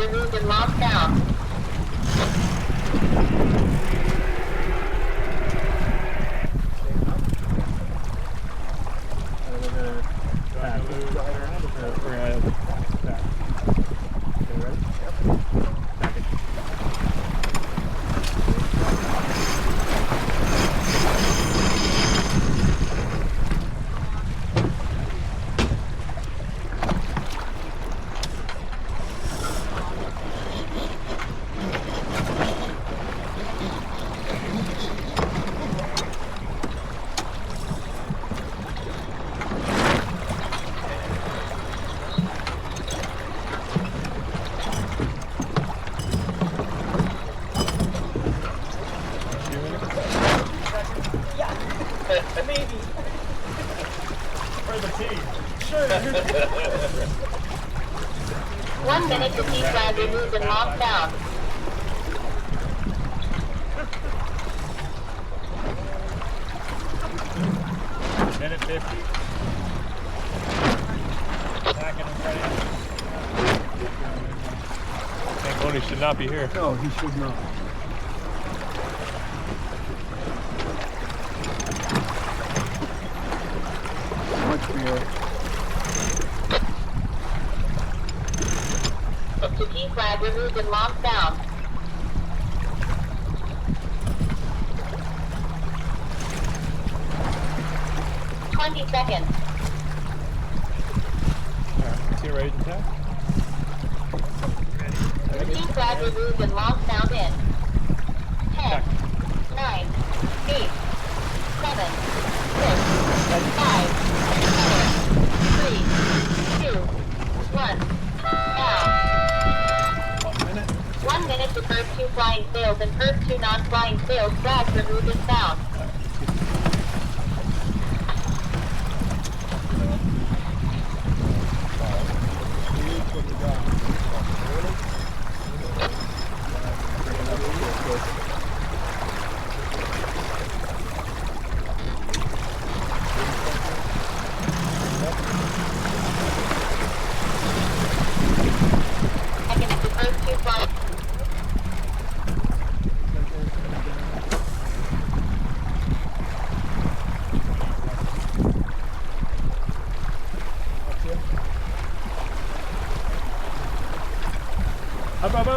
removed and locked down. Maybe. For the team. Sure. 1 minute to keep flag removed and locked down. Minute 50. Backing him right in. Tony should not be here. No, he should not. Much beer. To keep flag removed and locked down. Twenty seconds. Alright, is he ready to attack? Keep flag removed and locked down in 10, 9, 8, 7, 6, 5, 4, 3, 2, 1. Now. 1 minute to first 2 flying sails and first 2 non-flying sails. Flags removed and found.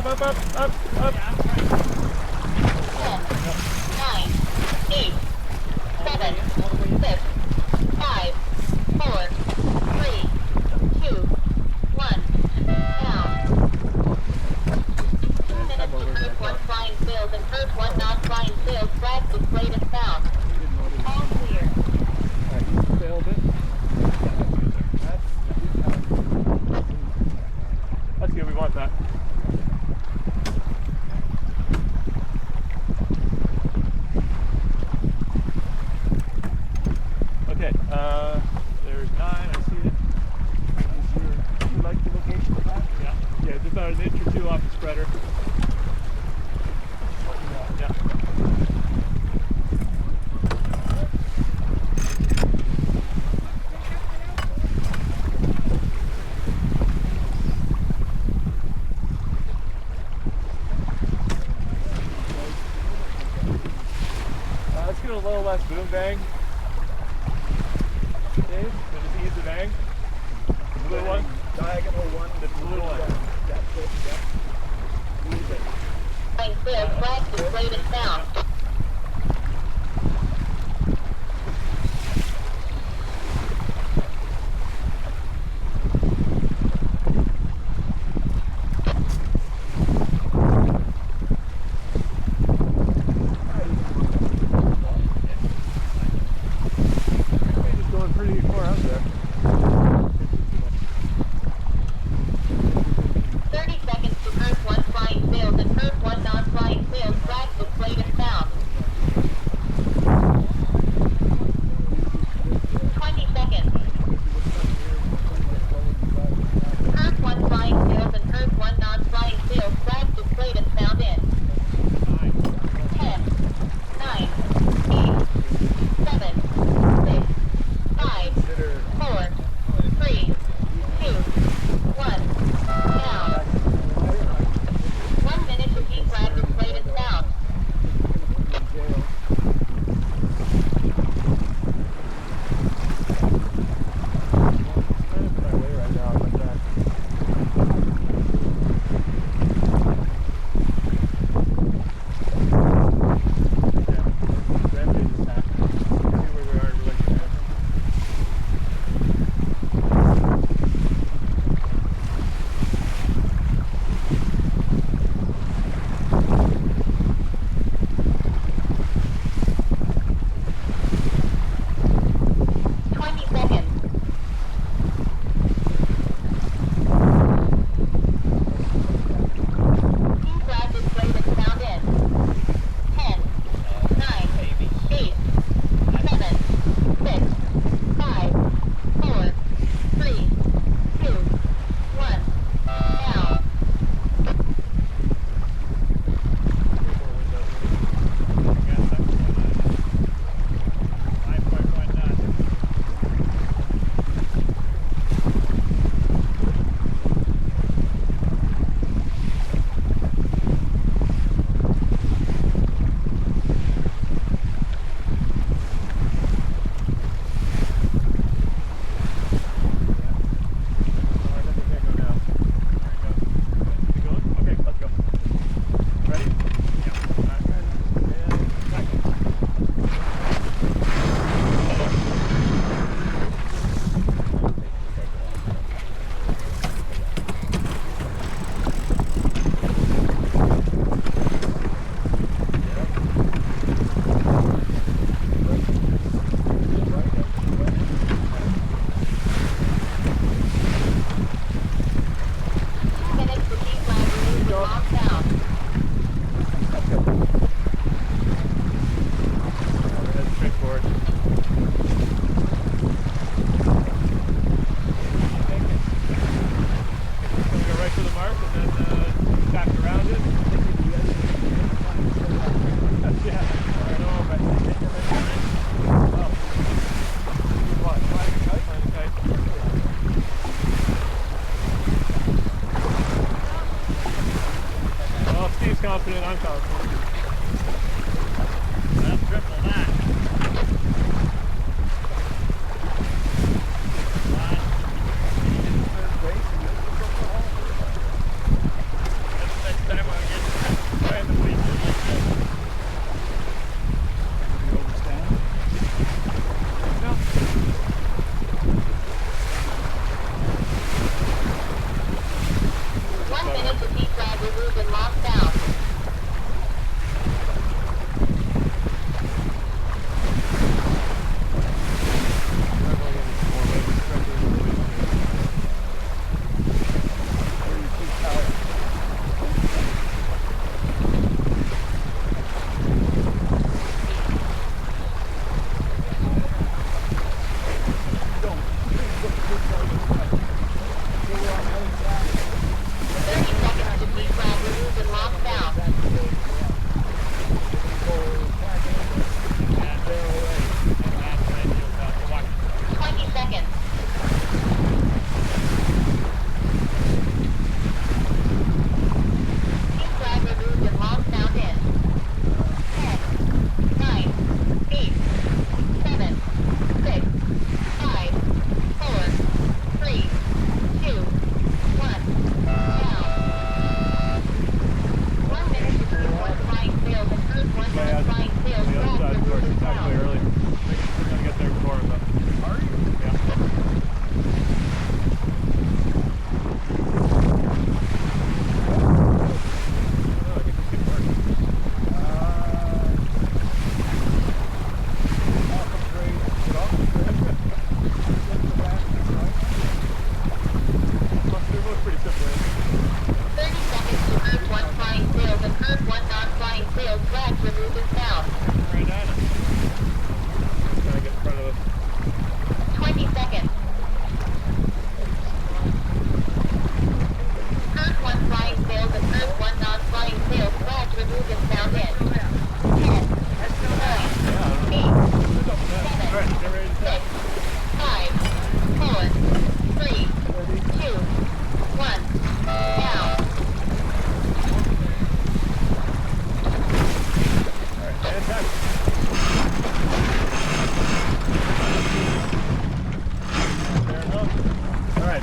Up. 10, 9, 8, 7, 6, 5, 4, 3, 2, 1. Down. 2 minutes to first 1 flying sails and first 1 non-flying sails. Flags displayed and found. All clear. Failed it. That's good, we want that. Okay, there's 9, I see it. Do you like the location of that? Yeah, just about an inch or 2 off the spreader. Yeah. Let's get a little less boom bang. Dave, so just ease the bang. The little one. Diagonal one. The little one. That's it, yeah. Ease it. Flying sails. Flags displayed and found. Just going pretty far out there. 30 seconds to first 1 flying sails and first 1 non-flying sails. Flags displayed and found. confident, I'm confident. That's triple that. Next time I'll get try the feature like this. You understand? No. 1 minute to deep drive removed and locked down.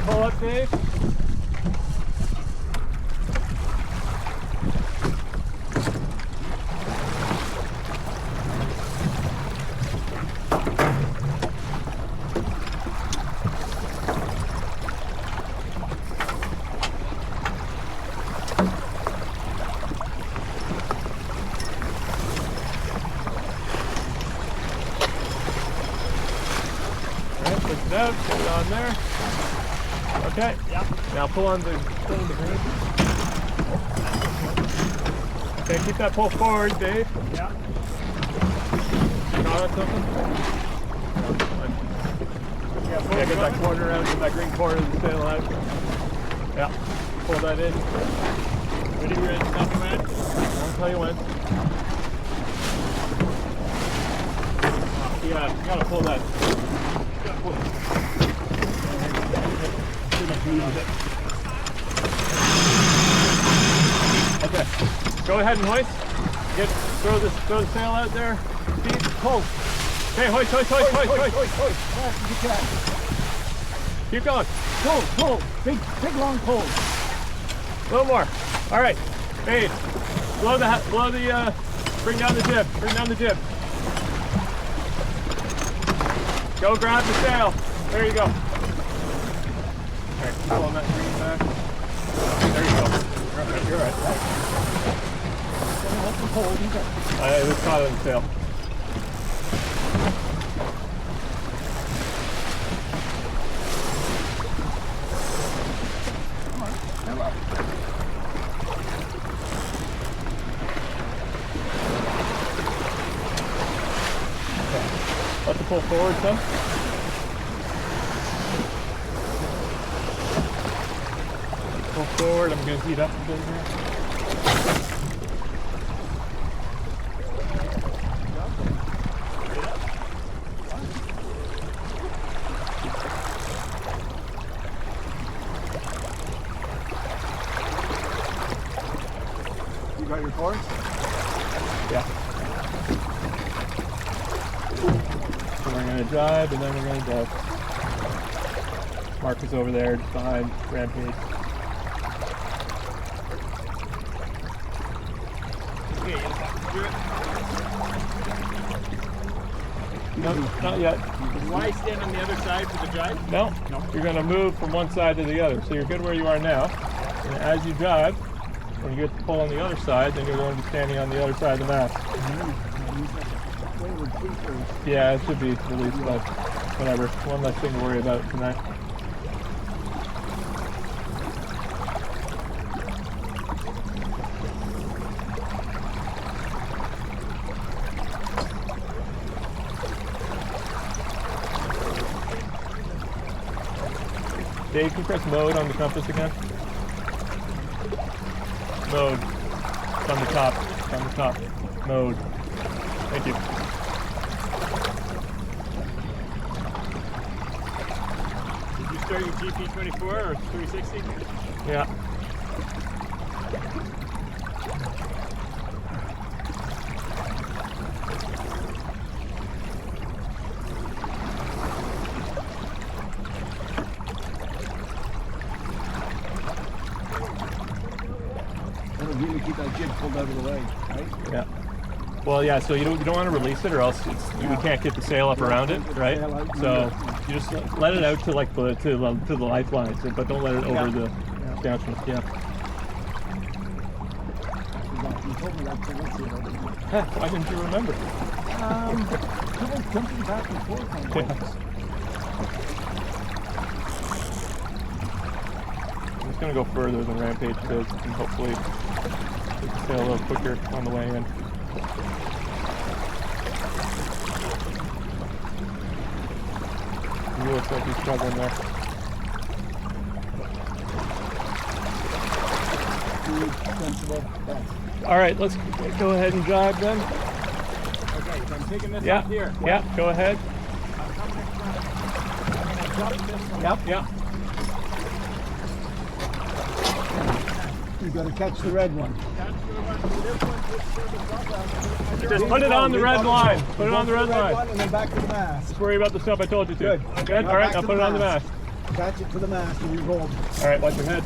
Pull up, Dave. Push it out, put it on there. Okay. Yeah. Now pull on the green. Okay, keep that pull forward, Dave. Yeah. Got it, something? Yeah, get that corner out, get that green corner of the sail out. Yeah. Pull that in. Ready, we're in, nothing, man. I'll tell you when. Yeah, you gotta pull that. Okay, go ahead and hoist. Throw the sail out there. Steve, pull. Okay, hoist. Fast as you can. Keep going. Pull. Big long pull. A little more. All right. Hey, bring down the jib. Go grab the sail. There you go. Okay, pull on that green back. There you go. You're right. It was caught on the sail. Let the pull forward some. Pull forward, I'm going to heat up a bit here. You got your course? Yeah. So we're gonna drive and then we're gonna dive. Mark is over there just behind Rampage. Okay, you do it. No, not yet. Why stand on the other side for the drive? No, you're gonna move from one side to the other. So you're good where you are now. And as you drive, when you get the pull on the other side, then you're going to be standing on the other side of the mast. Yeah, it should be released, but whatever. One less thing to worry about tonight. Dave, can you press mode on the compass again? Mode. It's on the top. It's on the top. Mode. Thank you. Did you start your J24 or 360? Yeah. That'll really keep that jib pulled out of the way, right? Yeah. Well, yeah. So you don't want to release it, or else you can't get the sail up around it, right? So you just let it out to like to the lifelines, but don't let it over the downstream. Yeah. You told me that previously. Why didn't you remember? Jumping back and forth on Yeah. I'm just gonna go further than Rampage did, and hopefully we can sail a little quicker on the way in. He looks like he's struggling there. All right, let's go ahead and drive then. Okay, so I'm taking this Yeah, up here. yeah, go ahead. I'm coming in front. I'm going to jump this one. Yep, yep. You got to catch the red one. Just put it on the red line. Put it on the red line. And then back to the mast. Just worry about the stuff I told you to. Good. Good? Now All right, back now to put the it on the mast. Catch it to the mast and you roll. All right, watch your head.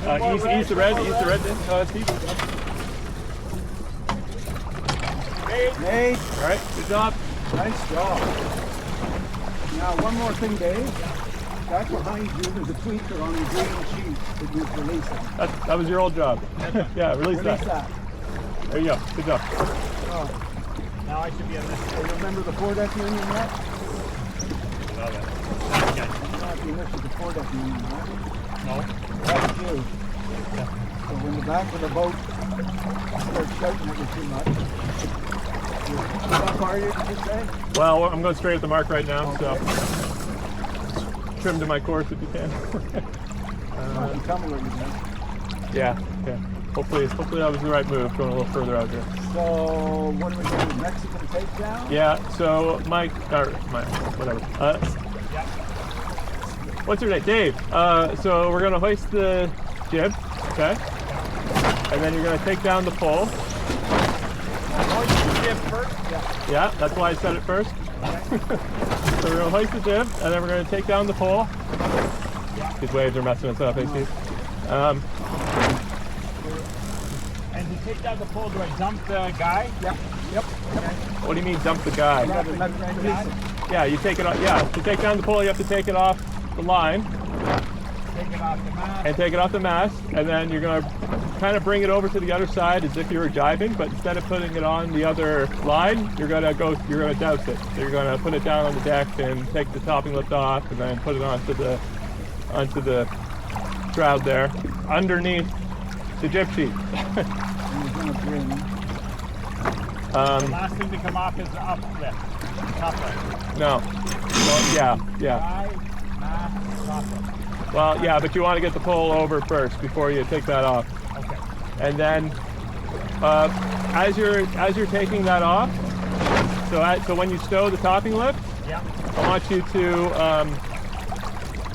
Ease the red, ease the red. Steve. Nate, All right, good job. nice job. Now one more thing, Dave. Back behind you, there's a tweaker on the green sheet that you release it. That was your old job. Yeah, release Release that. that. There you go. Good job. Oh, Now I should be on this. you remember the foredeck union yet? Love it. You don't have to mix with the foredeck union, right? No. That's you. So when the back of the boat starts shouting at you too much, how far are you, did you say? Well, I'm going straight at the mark right now, so trim to my course if you can. You tell me what you think. Yeah. Hopefully that was the right move, going a little further out here. So what are we going to do? Mexican takedown? Yeah, so Mike, whatever. What's your name? Dave. So we're going to hoist the jib, okay? And then you're going to take down the pole. Yeah, that's why I said it first. So we're going to hoist the jib, and then we're going to take down the pole. These waves are messing us up, I see. And to take down the pole, do I dump the guy? Yep. What do you mean dump the guy? Yeah, you take it off. Yeah, to take down the pole, you have to take it off the line. Take it off the mast. And take it off the mast, and then you're going to kind of bring it over to the other side as if you were jibing, but instead of putting it on the other line, you're going to douse it. So you're going to put it down on the deck and take the topping lift off, and then put it onto the shroud there, underneath the jib sheet. The last thing to come off is the uplift. Top lift. No. Well, yeah. Guy, mast, top lift. Well, yeah, but you want to get the pole over first before you take that off. Okay. And then, as you're taking that off, so when you stow the topping lift, Yeah. I want you to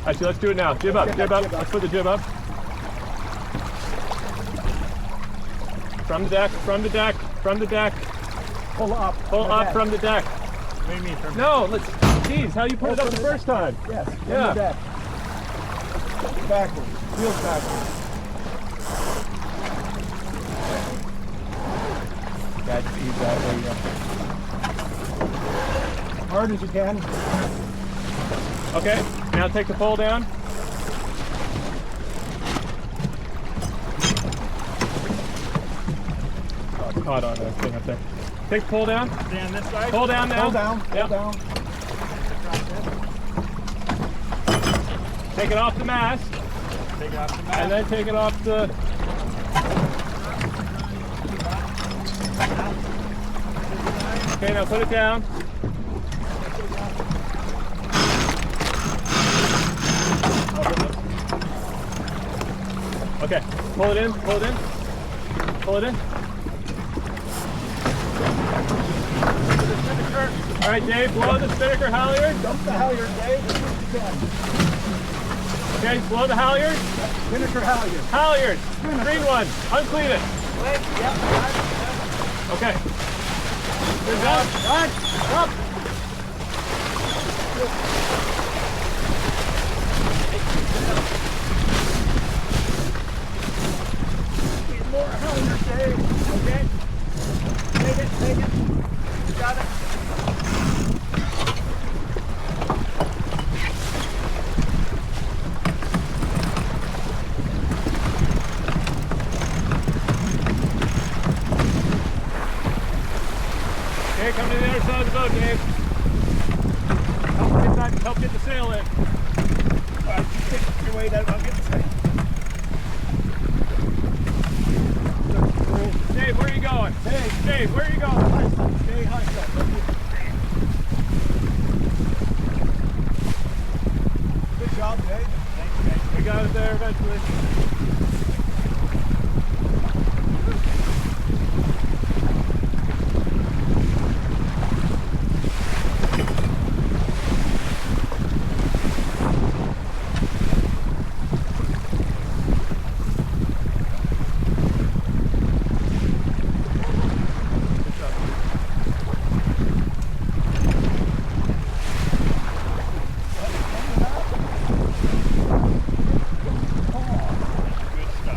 actually let's do it now. Jib up. Let's put the jib up. From the deck, from the deck, from the deck. Pull up. Pull the up deck. from the deck. What do you mean from No, let's. Geez, how you put it up the first time? Yes, from Yeah. the deck. Backwards. Wheels backwards. Yeah, just ease that. There you go. Hard as you can. Okay, now take the pole down. Oh, it's caught on that thing up there. Take the pole down. Stand this side? Pull down now. Pull down. Pull Yep. down. Take it off the mast, Take it off the and mat. then take it off the. Okay, now put it down. Okay, pull it in, pull it in, pull it in. All right, Dave, blow the spinnaker halyard. Dump the halyard, Dave, as soon as you can. Okay, blow the halyard. Spinnaker halyard. Halyard, green one, unclean it. Wait, yep, got it. Okay. Good job. Right, up. Need more halyard, Dave. Okay. Take it, take it. You got it. Okay, come to the other side of the boat, Dave. Help get the sail in. All right, you take your way down. I'll get the sail. Dave, where are you going? Dave, where are you going? Stay high, step. Good job, Dave. We got it there eventually. Good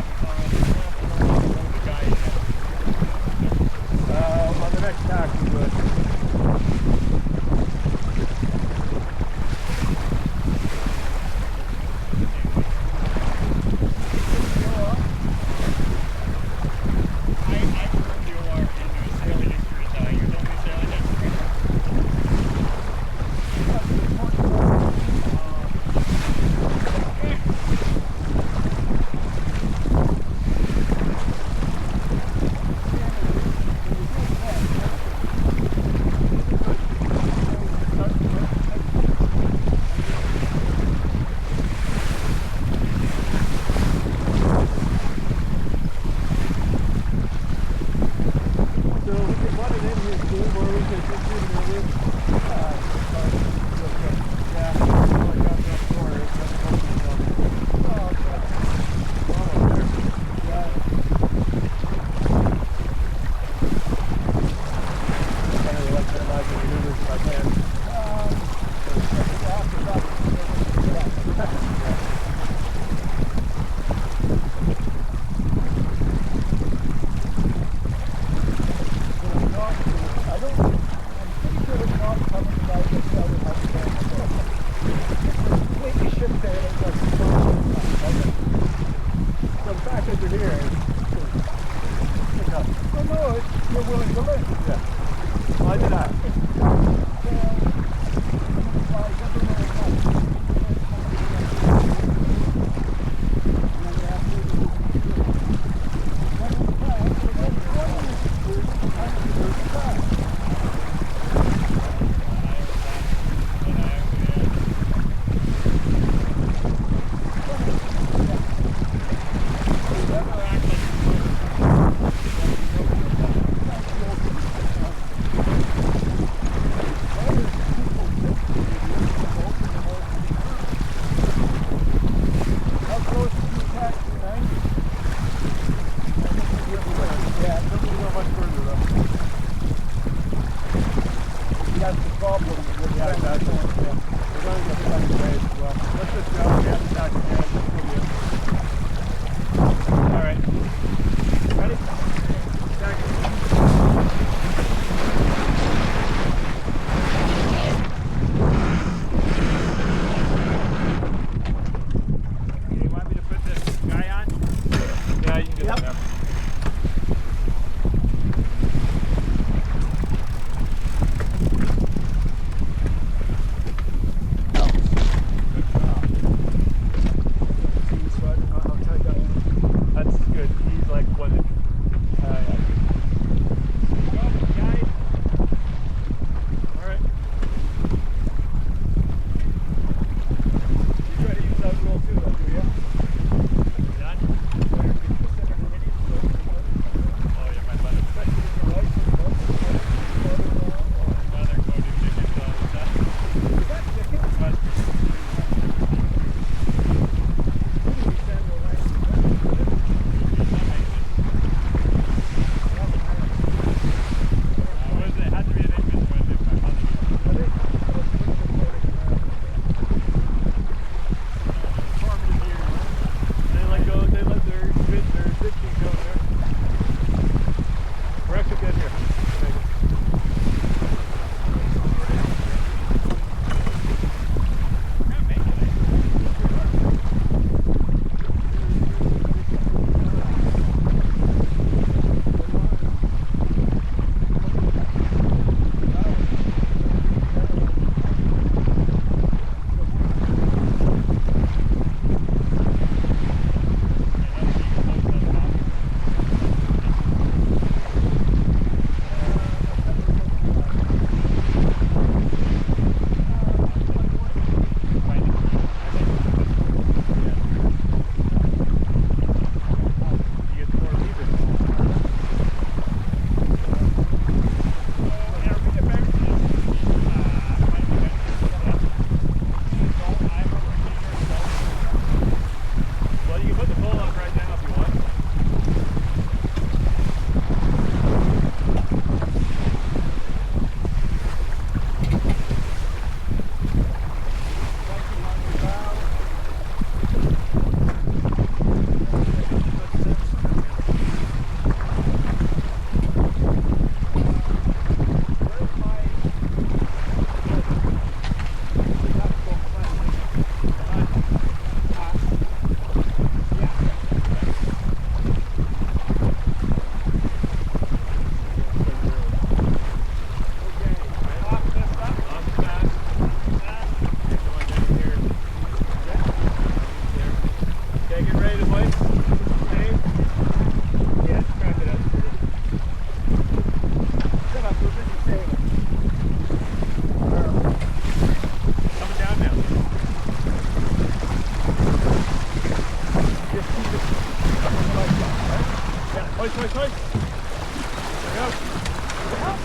Push. There you go.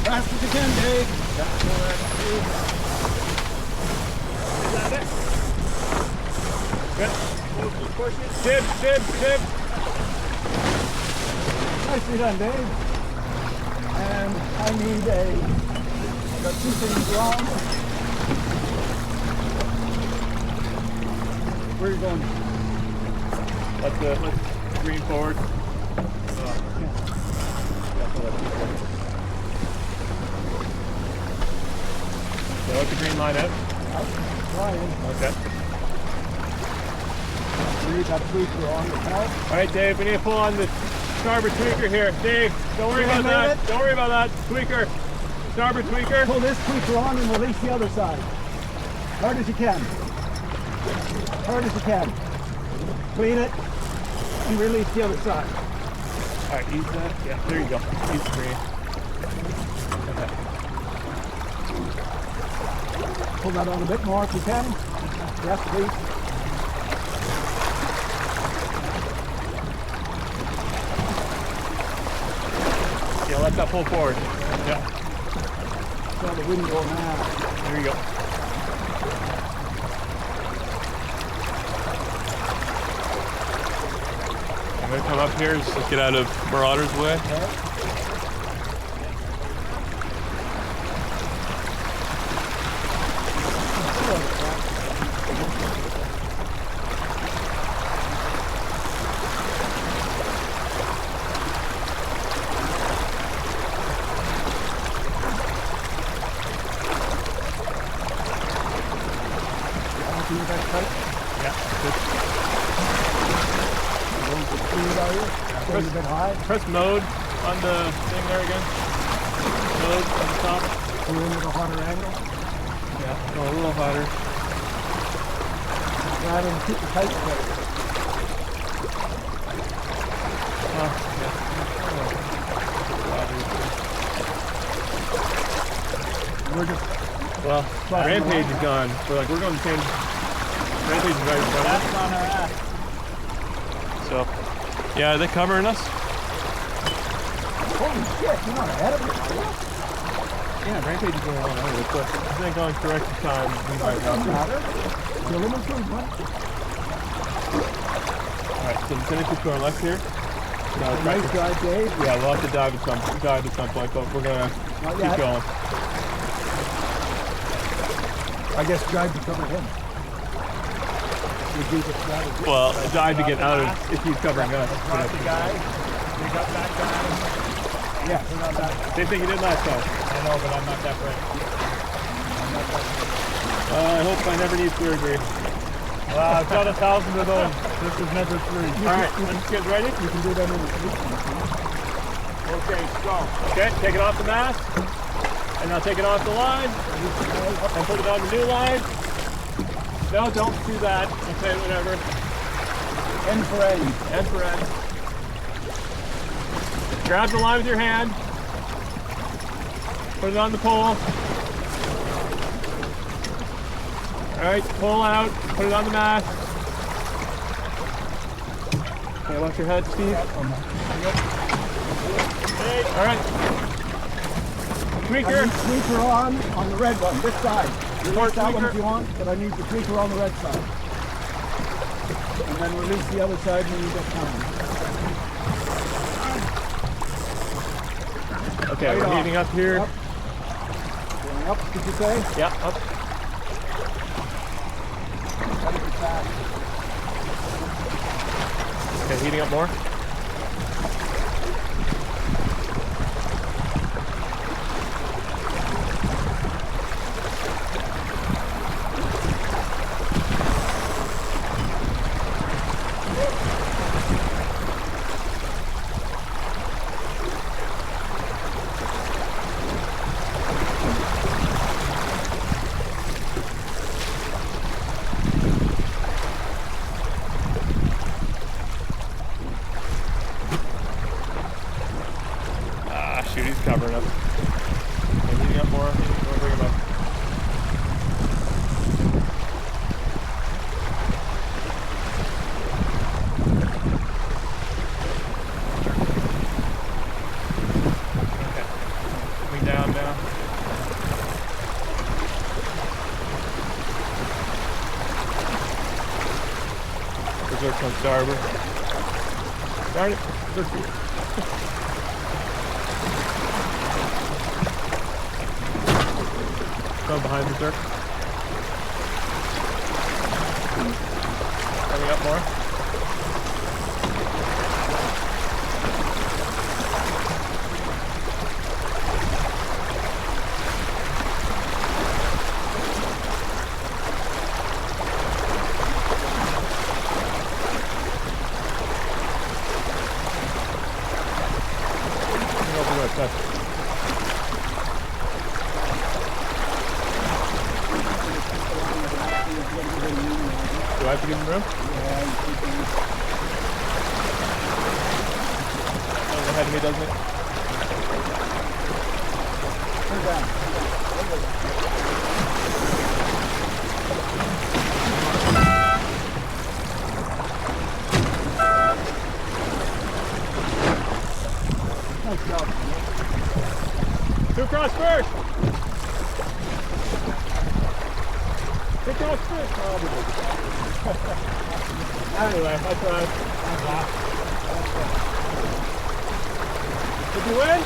Fast as you can, Dave. Is that it? Good. Just push it. Jib. Nicely done, Dave. And I need I've got two things wrong. Where are you going? Let's green forward. So let the green line out. Ryan, Okay. we need that tweaker on the top. All right, Dave, we need to pull on the starboard tweaker here. Dave, don't worry about that. Don't worry about that. Tweaker. Starboard tweaker. Pull this tweaker on and release the other side. Hard as you can. Hard as you can. Clean it and release the other side. All right, ease that. Yeah, there you go. Ease the green. Okay. Pull that on a bit more if you can. Yes, please. Yeah, let that pull forward. Yeah, Got the window now. there you go. I'm gonna come up here, just get out of Marauder's way. Yeah, Press a bit high. press mode on the thing there again. Mode on the top. Go into the hotter angle. Yeah, go a little hotter. Right and keep the tight place. We're just Well, Rampage is gone. We're going the same. Rampage is right in front of us. That's on our ass. So, yeah, are they covering us? holy shit, you're not ahead of me. Yeah, Rampage is going on over this, but I think on correction time, we might It doesn't not. matter. You're limited to one. Alright, so finish this going left here. No, Nice drive, Dave. yeah, we'll have to dive at some point, but we're gonna Not keep yet. going. I guess drive to cover him. Would be the strategy. Well, a dive to get out of if he's covering us. Drop the guy. We got back down. Yeah. We're not that. Same thing you did last time. I know, but I'm not that brave. I hope I never need surgery. Well, I've got 1,000 of those. This is never free. Alright, let's get ready. You can do that in the sleep. Okay, go. Okay, take it off the mast. And now take it off the line. And put it on the new line. No, don't do that. Okay, whatever. End for end. End for end. Grab the line with your hand. Put it on the pole. Alright, pull out. Put it on the mast. Okay, watch your head, Steve. Alright. I Tweaker. need tweaker on the red one, this side. Release that one tweaker. if you want, but I need the tweaker on the red side. And then release the other side when you get time. Okay, Right we're off. heating up here. Up. Going up, did you say? Yeah, up. Gotta be fast. Okay, heating up more. Berserk's on starboard. Darn it, Berserk. Going behind Berserk. Coming up more. Touch. Do I have to give him room? Goes ahead of me, doesn't it? Turn down. Nice job. Two cross first! Two cross first! Anyway, that's right. Did you win?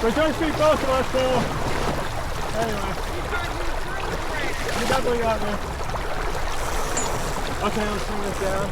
We don't beat both of us, so anyway. You definitely got me. Okay, let's bring this down.